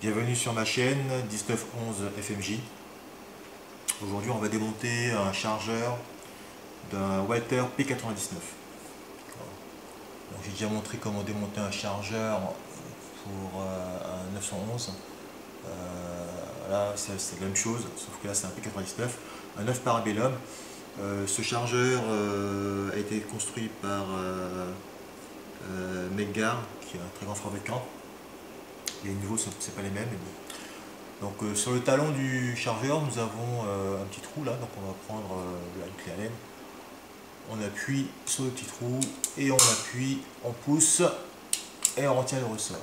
Bienvenue sur ma chaîne 1911 FMJ. Aujourd'hui on va démonter un chargeur d'un Walther P99. J'ai déjà montré comment démonter un chargeur pour un 911. Là c'est la même chose, sauf que là c'est un P99, un 9 Parabellum. Ce chargeur a été construit par Meggar, qui est un très grand fabricant. Les niveaux c'est pas les mêmes. Donc sur le talon du chargeur, nous avons un petit trou là, donc on va prendre une clé Allen. On appuie sur le petit trou et on appuie, on pousse et on retient le ressort.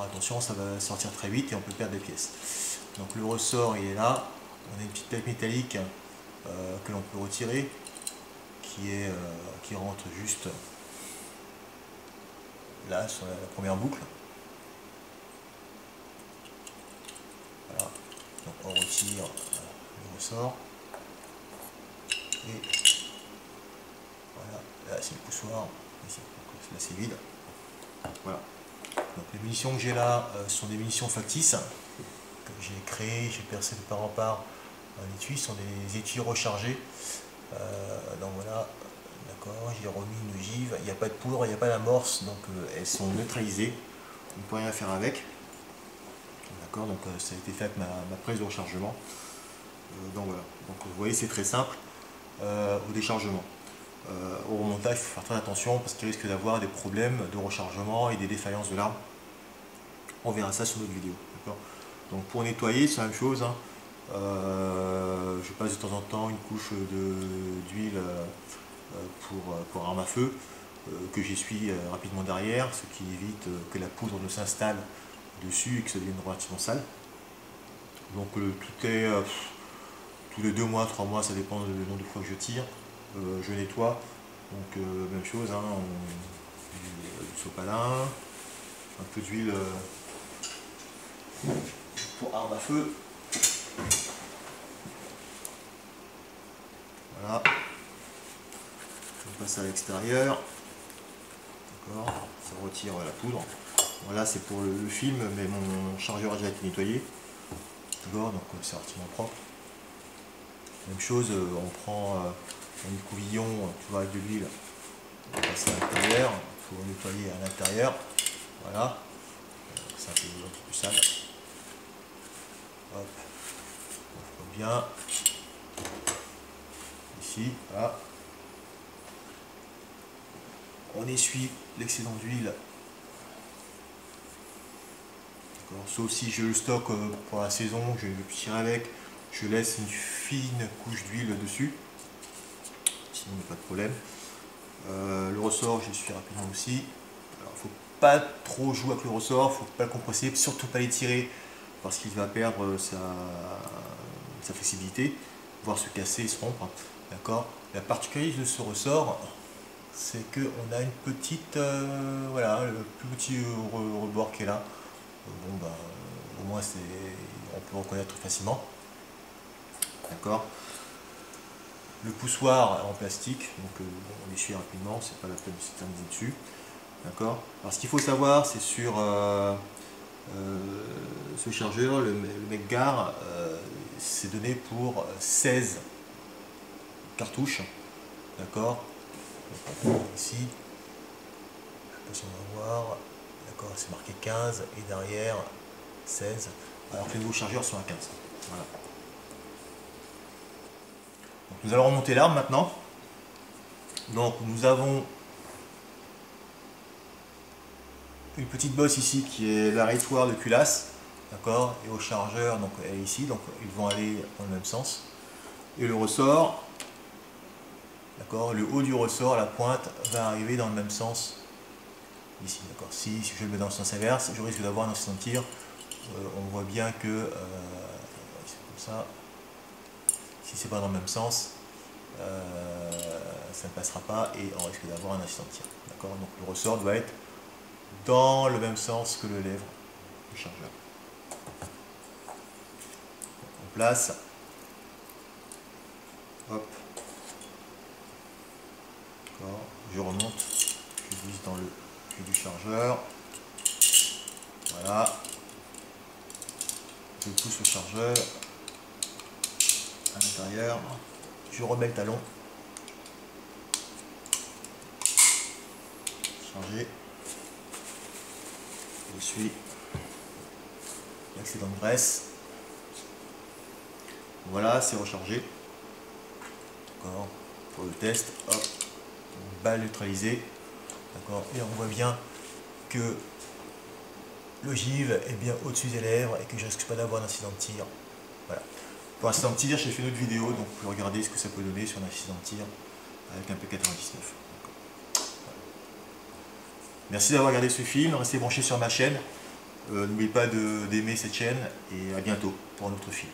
Attention, ça va sortir très vite et on peut perdre des pièces. Donc le ressort il est là, on a une petite plaque métallique que l'on peut retirer qui rentre juste là sur la première boucle. Voilà. Donc on retire le ressort et voilà, là c'est le poussoir, ici, là c'est vide. Voilà. Donc les munitions que j'ai là sont des munitions factices que j'ai créées, j'ai percé de part en part un étui, ce sont des étuis rechargés. Donc voilà, d'accord, j'ai remis une ogive, il n'y a pas de poudre, il n'y a pas d'amorce, donc elles sont neutralisées, on ne peut rien faire avec. D'accord, donc ça a été fait avec ma prise de rechargement. Donc voilà, donc vous voyez c'est très simple au déchargement. Au remontage, il faut faire très attention parce qu'il risque d'avoir des problèmes de rechargement et des défaillances de l'arme. On verra ça sur notre vidéo. Donc pour nettoyer, c'est la même chose. Hein. Je passe de temps en temps une couche d'huile pour arme à feu que j'essuie rapidement derrière, ce qui évite que la poudre ne s'installe dessus et que ça devienne relativement sale. Donc tout est tous les 2 mois, 3 mois, ça dépend du nombre de fois que je tire. Je nettoie, donc même chose, hein, du sopalin, un peu d'huile pour arme à feu. Voilà, je passe à l'extérieur, d'accord, ça retire la poudre. Voilà, c'est pour le film, mais mon chargeur a déjà été nettoyé, d'accord, donc c'est relativement propre. Même chose, on prend un couvillon, tu vois, avec de l'huile, on passe à l'intérieur, il faut nettoyer à l'intérieur, voilà, c'est un peu plus sale. Hop, on fait bien, ici, voilà. On essuie l'excédent d'huile, sauf si je le stocke pour la saison, je vais tirer avec, je laisse une fine couche d'huile dessus, sinon il n'y a pas de problème. Le ressort, je l'essuie rapidement aussi. Alors, faut pas trop jouer avec le ressort, faut pas le compresser, surtout pas l'étirer parce qu'il va perdre sa flexibilité, voire se casser et se rompre. D'accord. La particularité de ce ressort, c'est qu'on a une petite, voilà, le plus petit rebord qui est là. Bon, bah, au moins on peut reconnaître facilement. D'accord. Le poussoir en plastique, donc on essuie rapidement, c'est pas la peine de s'éterniser dessus. D'accord. Alors ce qu'il faut savoir, c'est sur ce chargeur, le Meggar, c'est donné pour 16 cartouches. D'accord. Ici, je ne sais pas si on va voir. D'accord, c'est marqué 15 et derrière 16, alors que les nouveaux chargeurs sont à 15. Voilà. Donc, nous allons remonter l'arme maintenant. Donc nous avons une petite bosse ici qui est l'arrêtoir de culasse, d'accord, et au chargeur, donc elle est ici, donc ils vont aller dans le même sens. Et le ressort, d'accord, le haut du ressort, la pointe va arriver dans le même sens ici, d'accord. Si je le mets dans le sens inverse, je risque d'avoir un accident de tir. On voit bien que c'est comme ça. Si c'est pas dans le même sens, ça ne passera pas et on risque d'avoir un accident de tir. D'accord. Donc le ressort doit être dans le même sens que le lèvre du chargeur. On place. Hop. D'accord. Je remonte. Je glisse dans le cul du chargeur. Voilà. Je pousse le chargeur à l'intérieur. Je remets le talon. Chargé. Je suis l'excédent de graisse. Voilà, c'est rechargé. D'accord. Pour le test, hop, balle neutralisée. D'accord. Et on voit bien que l'ogive est bien au-dessus des lèvres et que je risque pas d'avoir un incident de tir. Voilà. Pour l'incident de tir, j'ai fait une autre vidéo, donc vous pouvez regarder ce que ça peut donner sur un incident de tir avec un P99. Merci d'avoir regardé ce film, restez branchés sur ma chaîne. N'oubliez pas d'aimer cette chaîne et à bientôt pour un autre film.